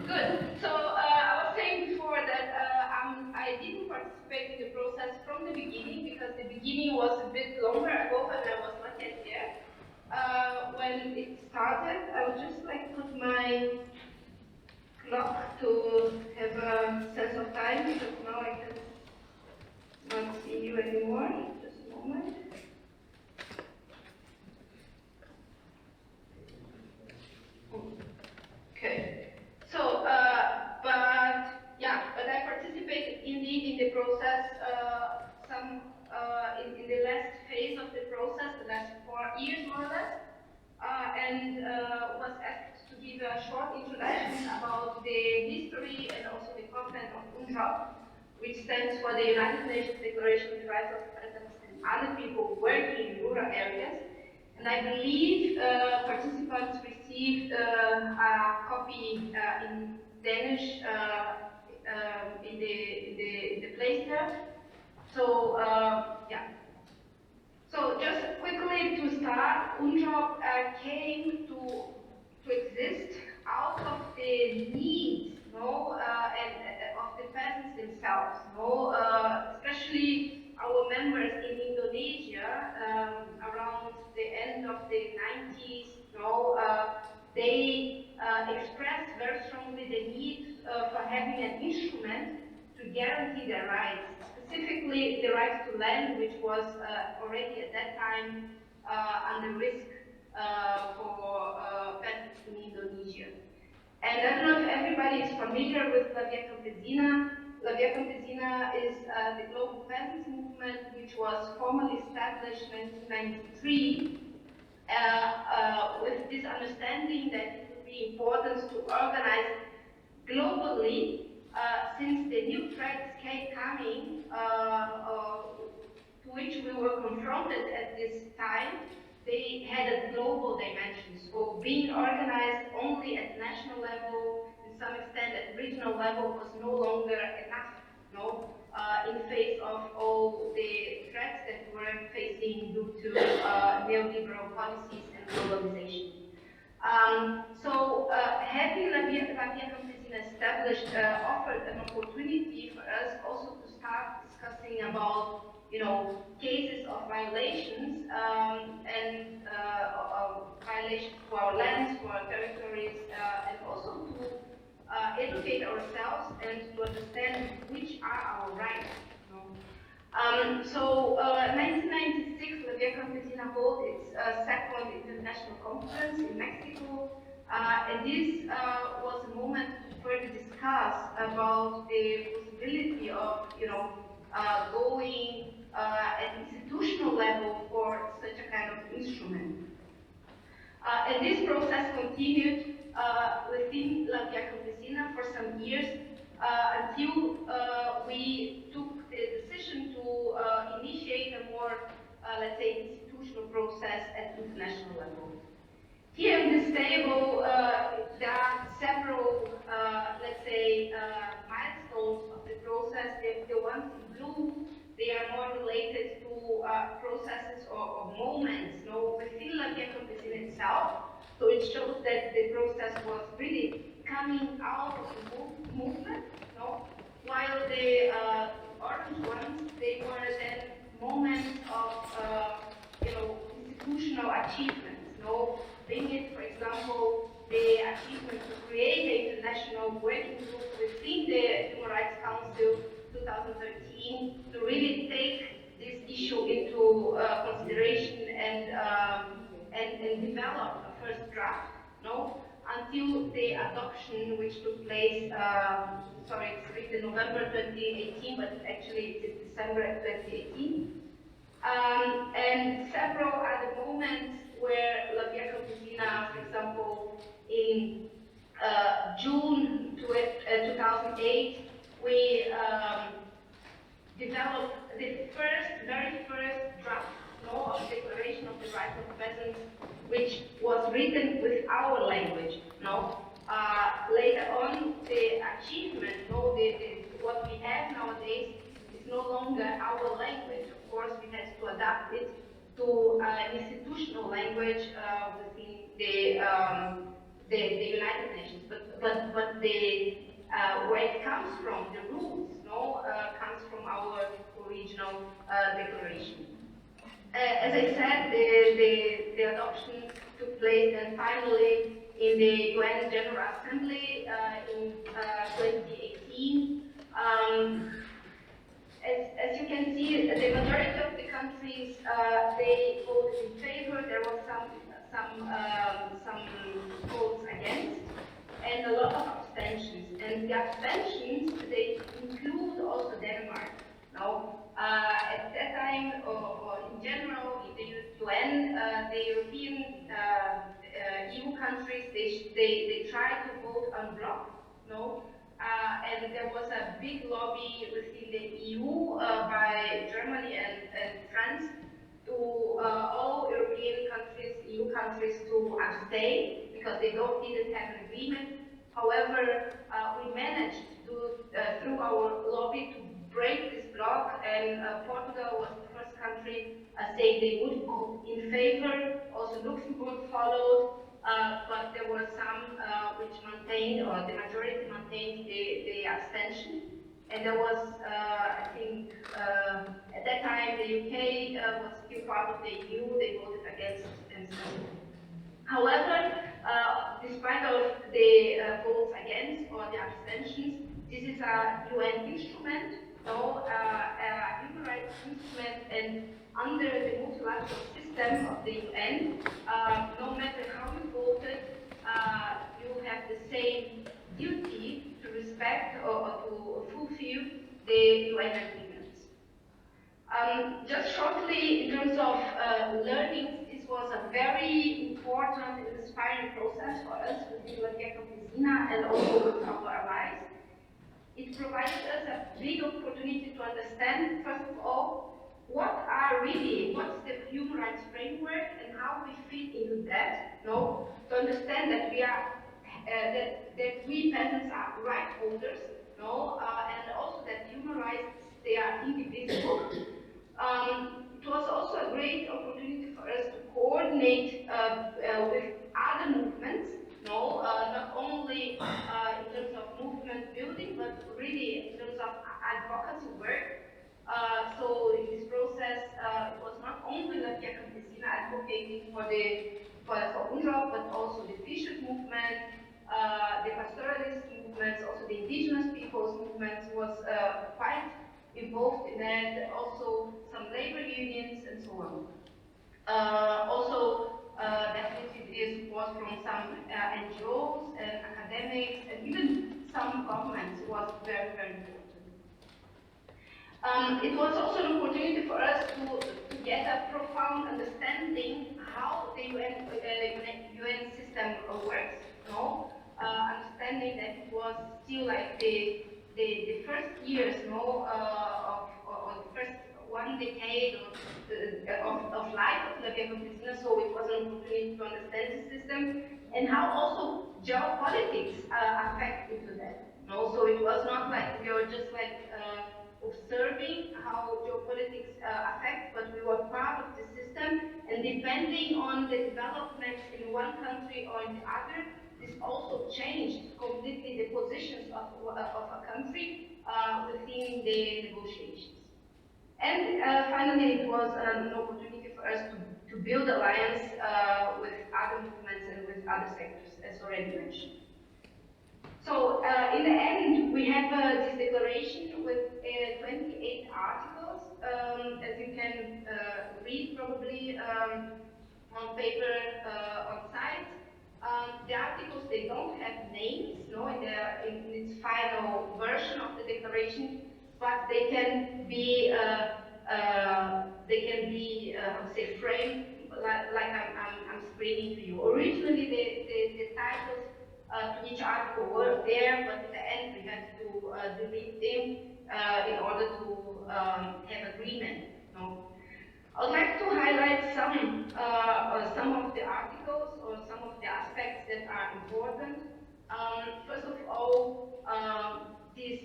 Good. So I was saying before that I didn't participate in the process from the beginning because the beginning was a bit longer ago when I was not yet here. When it started, I would just like put my clock to have a sense of time because now I cannot see you anymore. Just a moment. Okay. So, but I participated indeed in the process. In the last phase of the process, the last 4 years more or less, and was asked to give a short introduction about the history and also the content of UNDROP, which stands for the United Nations Declaration of the Rights of Peasants and Other People Working in Rural Areas. And I believe participants received a copy in Danish in the place there. So So just quickly to start, UNDROP came to exist out of the needs, and of the peasants themselves, especially our members in Indonesia around the end of the 90s. They expressed very strongly the need for having an instrument to guarantee their rights, specifically the right to land, which was already at that time under risk for peasants in Indonesia. And I don't know if everybody is familiar with La Via Campesina. La Via Campesina is the global peasants movement, which was formally established in 1993 with this understanding that it would be important to organize globally since the new threats kept coming, to which we were confronted at this time. They had a global dimension, so being organized only at national level, to some extent at regional level, was no longer enough, in face of all the threats that we were facing due to neoliberal policies and globalization. Having La Via Campesina established offered an opportunity for us also to start discussing about cases of violations and violations for our lands, for our territories, and also to educate ourselves and to understand which are our rights. 1996, La Via Campesina held its second international conference in Mexico, and this was a moment to further discuss about the possibility of, going at institutional level for such a kind of instrument. And this process continued within La Via Campesina for some years until we took the decision to initiate a more, let's say, institutional process at international level. Here in this table, there are several, let's say, milestones of the process. The ones in blue, they are more related to processes or moments within La Via Campesina itself. So it shows that the process was really coming out of the movement, while the orange ones, they were then moments of institutional achievements. Being it, for example, the achievement to create the international working group within the Human Rights Council 2013 to really take this issue into consideration and develop a first draft, until the adoption, which took place, it's written November 2018, but actually it's December 2018. And several other moments where La Via Campesina, for example, in June 2008, we developed the very first draft of the Declaration of the Rights of Peasants, which was written with our language. Later on, the achievement, what we have nowadays is no longer our language. Of course, we had to adapt it to institutional language within the the United Nations, but the where it comes from, the roots, comes from our original declaration. As I said, the adoption took place then finally in the UN General Assembly in 2018. As you can see, the majority of the countries they voted in favor. There was some votes against, and a lot of abstentions. And the abstentions they include also Denmark. Now, at that time, or in general, in the UN, the European EU countries they tried to vote en bloc. And there was a big lobby within the EU by Germany and France to all European countries, EU countries, to abstain because they didn't have an agreement. However, we managed to, through our lobby, to break this block, and Portugal was the first country saying they would vote in favor. Also, Luxembourg followed. But there were some which maintained, or the majority maintained the abstention. And there was, I think, at that time the UK was still part of the EU, they voted against and so on. However, despite of the votes against or the abstentions, this is a UN instrument, a human rights instrument, and under the multilateral system of the UN, no matter how you voted, you have the same duty to respect or to fulfill the UN agreements. Just shortly, in terms of learning, this was a very important and inspiring process for us within Latvia and also with our allies. It provided us a big opportunity to understand, first of all, what's the human rights framework and how we fit into that, to understand that we are, that we peasants are right holders, and also that human rights, they are indivisible. It was also a great opportunity for us to coordinate with other movements, not only in terms of movement building, but really in terms of advocacy work. So in this process, it was not only Latvia advocating for UNDROP, but also the fishers movement, the pastoralist movements, also the indigenous peoples movements was quite involved in that, also some labor unions and so on. Definitely there support from some NGOs and academics and even some governments was very, very important. It was also an opportunity for us to get a profound understanding how the UN system works, understanding that it was still like the first years, or the first one decade of life of Latvia Campesina, so it was an opportunity to understand the system and how also geopolitics affect into that. So it was not like we were just like observing how geopolitics affect, but we were part of the system, and depending on the developments in one country or in the other, this also changed completely the positions of a country within the negotiations. And finally, it was an opportunity for us to build alliance with other movements and with other sectors, as already mentioned. So in the end, we have this declaration with 28 articles, as you can read probably on paper on site. The articles, they don't have names, in its final version of the declaration, but they can be, how to say, framed like I'm screening to you. Originally, the titles to each article were there, but at the end we had to delete them in order to have agreement. I'd like to highlight some of the articles or some of the aspects that are important. First of all, this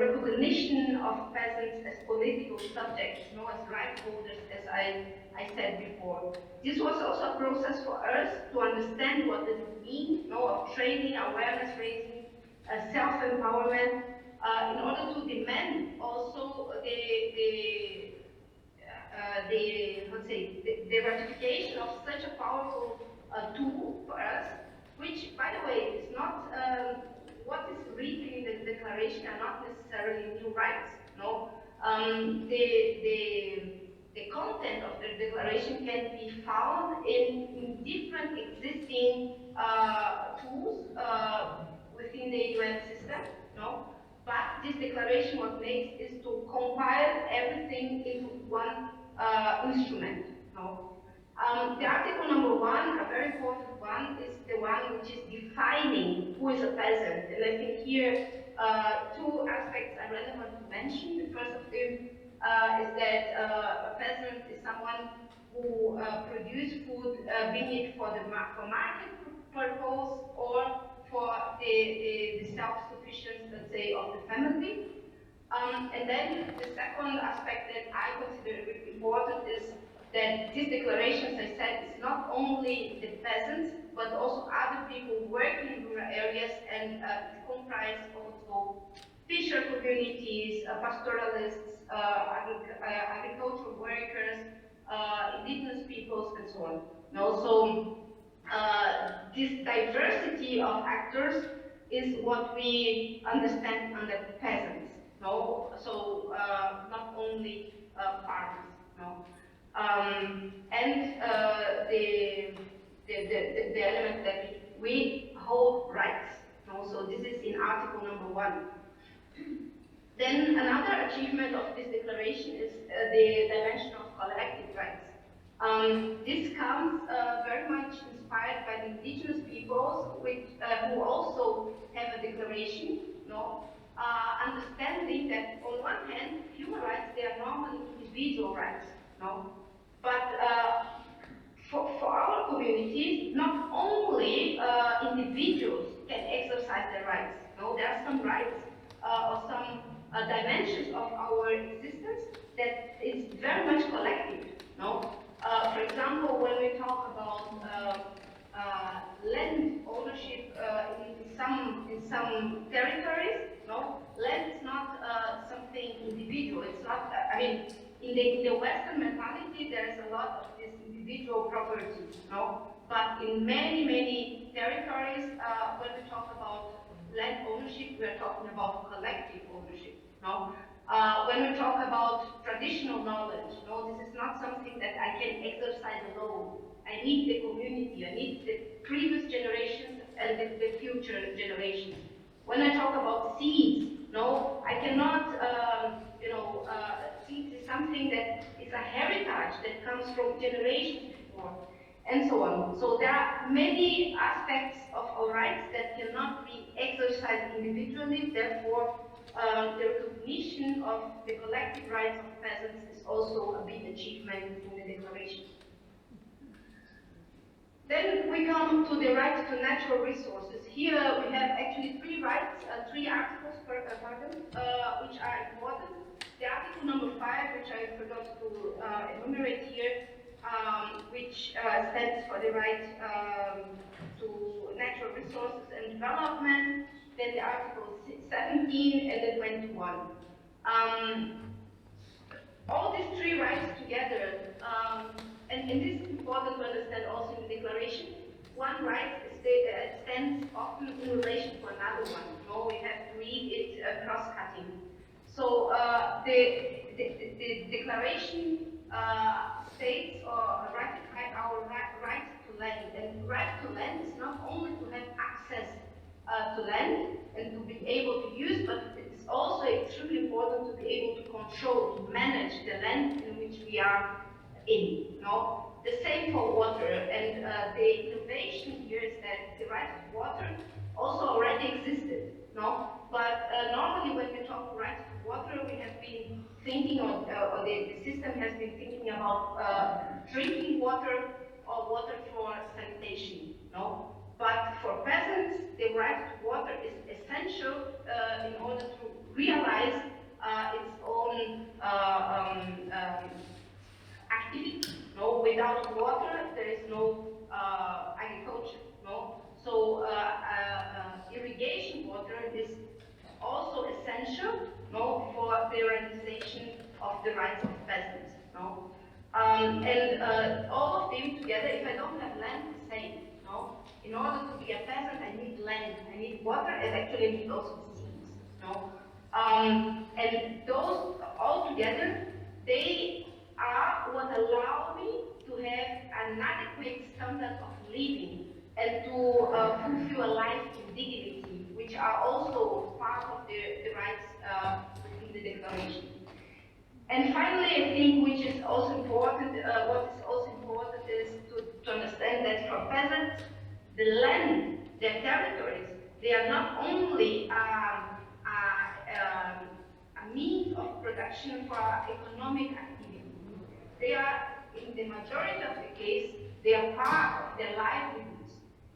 recognition of peasants as political subjects, as right holders, as I said before. This was also a process for us to understand what does it mean, of training, awareness raising, self-empowerment, in order to demand also the ratification of such a powerful tool for us, which, by the way, is not what is written in the declaration are not necessarily new rights. No, the content of the declaration can be found in different existing tools within the UN system. No, but this declaration, what makes is to compile everything into one instrument. No. The article number 1, a very important one, is the one which is defining who is a peasant. And I think here two aspects are relevant to mention. The first of them is that a peasant is someone who produces food, be it for market purpose or for the self-sufficiency, let's say, of the family. And then the second aspect that I consider important is that this declaration, as I said, is not only the peasants, but also other people working in rural areas, and it comprises also fisher communities, pastoralists, agricultural workers, indigenous peoples, and so on. And also, this diversity of actors is what we understand under peasants. No, so not only farmers. No. And the element that we hold rights. No? So this is in article number 1. Then another achievement of this declaration is the dimension of collective rights. This comes very much inspired by the indigenous peoples, who also have a declaration. No? Understanding that on one hand, human rights, they are normally individual rights. No? But for our communities, not only individuals can exercise their rights. No? There are some rights or some dimensions of our existence that is very much collective. No? For example, when we talk about land ownership in some territories, no, land is not something individual. It's not. In the Western mentality, there is a lot of this individual property, no. But in many territories, when we talk about land ownership, we are talking about collective ownership, no. When we talk about traditional knowledge, no, this is not something that I can exercise alone. I need the community, I need the previous generations and the future generations. When I talk about seeds, no, I cannot, seeds is something that is a heritage that comes from generations before, and so on. So there are many aspects of our rights that cannot be exercised individually, therefore, the recognition of the collective rights of peasants is also a big achievement in the declaration. Then we come to the right to natural resources. Here we have actually three rights, three articles, which are important. The article number 5, which I forgot to enumerate here, which stands for the right to natural resources and development. Then the article 17 and then 21. All these three rights together, and this is important to understand also in the declaration. One right stands often in relation to another one. No, we have to read it cross-cutting. So the declaration states or ratifies our right to land. And right to land is not only to have access to land and to be able to use, but it's also extremely important to be able to control, to manage the land in which we are in. No? The same for water, and the innovation here is that the right to water also already existed. No? But normally when we talk right to water, we have been thinking, or the system has been thinking about drinking water or water for sanitation. No? But for peasants, the right to water is essential in order to realize its own activity. No, without water there is no agriculture. No, so irrigation water is also essential. No, for the realization of the rights of peasants. No, and all of them together. If I don't have land, the same. No, in order to be a peasant, I need land, I need water, and actually I need also seeds. No, and those all together, they are what allow me to have an adequate standard of living and to fulfill a life in dignity, which are also part of the rights within the declaration. And finally, I think which is also important, what is also important is to understand that for peasants, the land, their territories, they are not only a means of production for economic activity. They are, in the majority of the case, they are part of their livelihoods.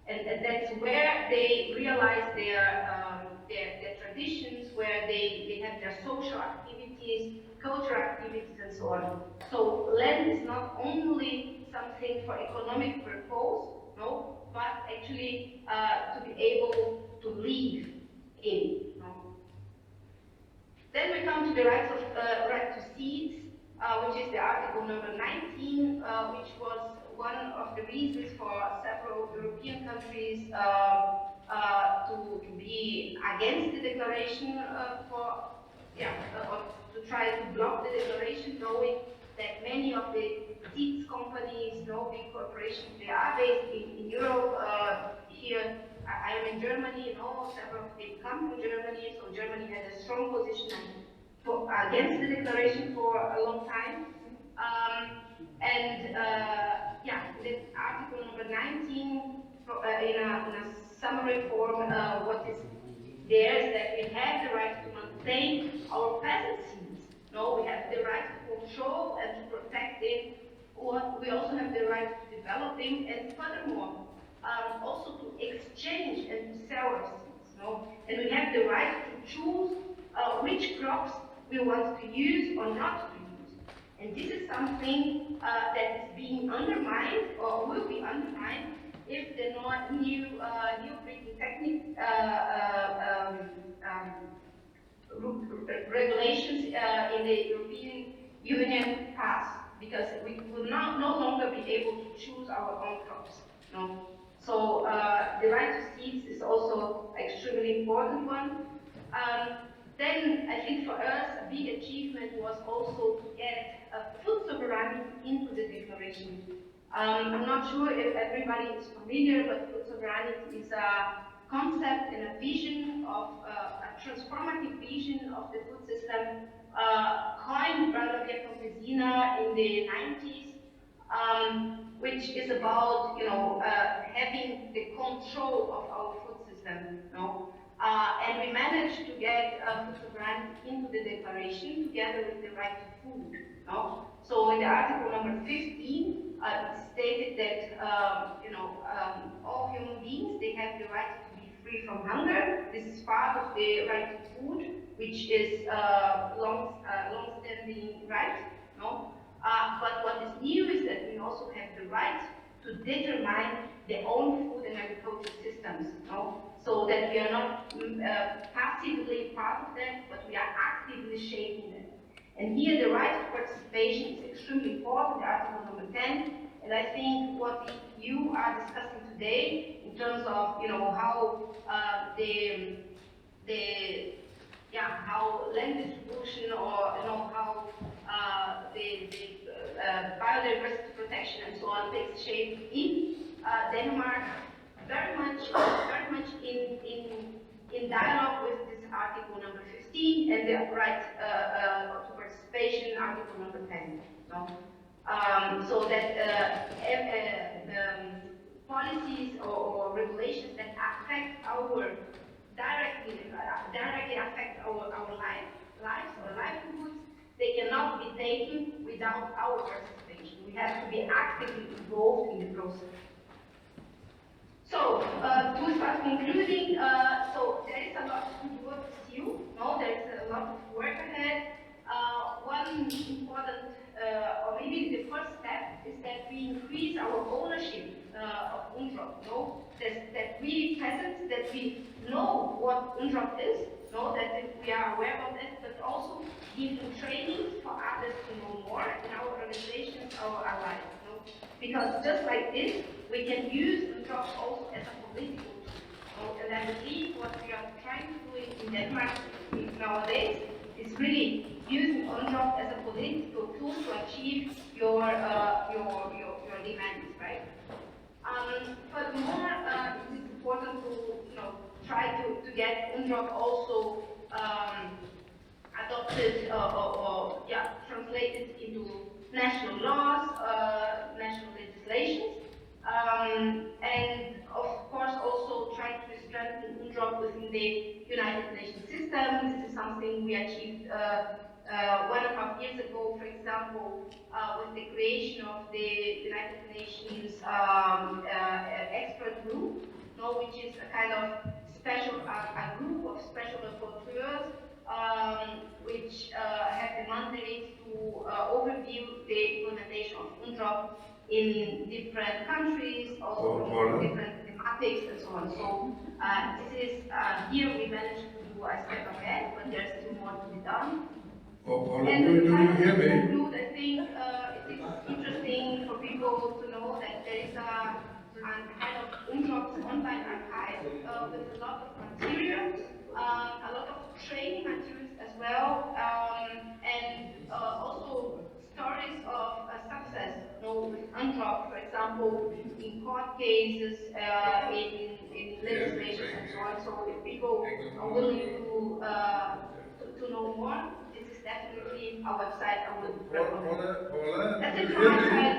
And that's where they realize their traditions, where they have their social activities, cultural activities, and so on. So land is not only something for economic purpose, no, but actually to be able to live in. No? Then we come to the rights of right to seeds, which is the article number 19, which was one of the reasons for several European countries to be against the declaration or to try to block the declaration, knowing that many of the seeds companies, big corporations, they are based in Europe. Here, I am in Germany, several of them come from Germany, so Germany had a strong position against the declaration for a long time. The article number 19, in a summary form, what is there is that we have the right to maintain our peasant seeds. No, we have the right to control and to protect them. We also have the right to develop them, and furthermore, also to exchange and to sell our seeds. No, and we have the right to choose which crops we want to use or not to use. And this is something that is being undermined or will be undermined if the new breeding technique regulations in the European Union pass, because we will no longer be able to choose our own crops. No? So the right to seeds is also an extremely important one. Then I think for us a big achievement was also to get food sovereignty into the declaration. I'm not sure if everybody is familiar, but food sovereignty is a concept and a vision of a transformative vision of the food system coined by Paula Gioia in the 90s, which is about having the control of our food system. And we managed to get food sovereignty into the declaration together with the right to food. So in the article number 15, it stated that all human beings, they have the right to be free from hunger. This is part of the right to food, which is long-standing right. But what is new is that we also have the right to determine their own food and agricultural systems. So that we are not passively part of them, but we are actively shaping them. And here the right of participation is extremely important, Article number 10, and I think what you are discussing today in terms of how how land distribution or how the biodiversity protection and so on takes shape in Denmark, very much in dialogue with this article number 15 and the right to participation, article number 10. So that policies or regulations that affect directly affect our lives or livelihoods, they cannot be taken without our participation. We have to be actively involved in the process. So, to start concluding, so there is a lot of good work still. There is a lot what UNDROP is, know that we are aware of it, but also giving trainings for others to know more in our organizations, our allies. Because just like this, we can use UNDROP also as a political tool. And I believe what we are trying to do in Denmark nowadays is really using UNDROP as a political tool to achieve your demands, right? Furthermore, it is important to try to get UNDROP also adopted or translated into national laws, national legislations, and of course also trying to strengthen UNDROP within the United Nations system. This is something we achieved 1.5 years ago, for example, with the creation of the United Nations expert group, which is a kind of special a group of special rapporteurs which have the mandate to overview the implementation of UNDROP in different countries, also different thematics and so on. So this is here we managed to do a step ahead, but there's still more to be done. And do you hear me? To conclude, I think it is interesting for people to know that there is a kind of UNDROP's online archive with a lot of material, a lot of training materials as well, and also stories of success with UNDROP, for example, in court cases, in legislation and so on. So if people are willing to know more, this is definitely a website I would recommend. That's it from my side.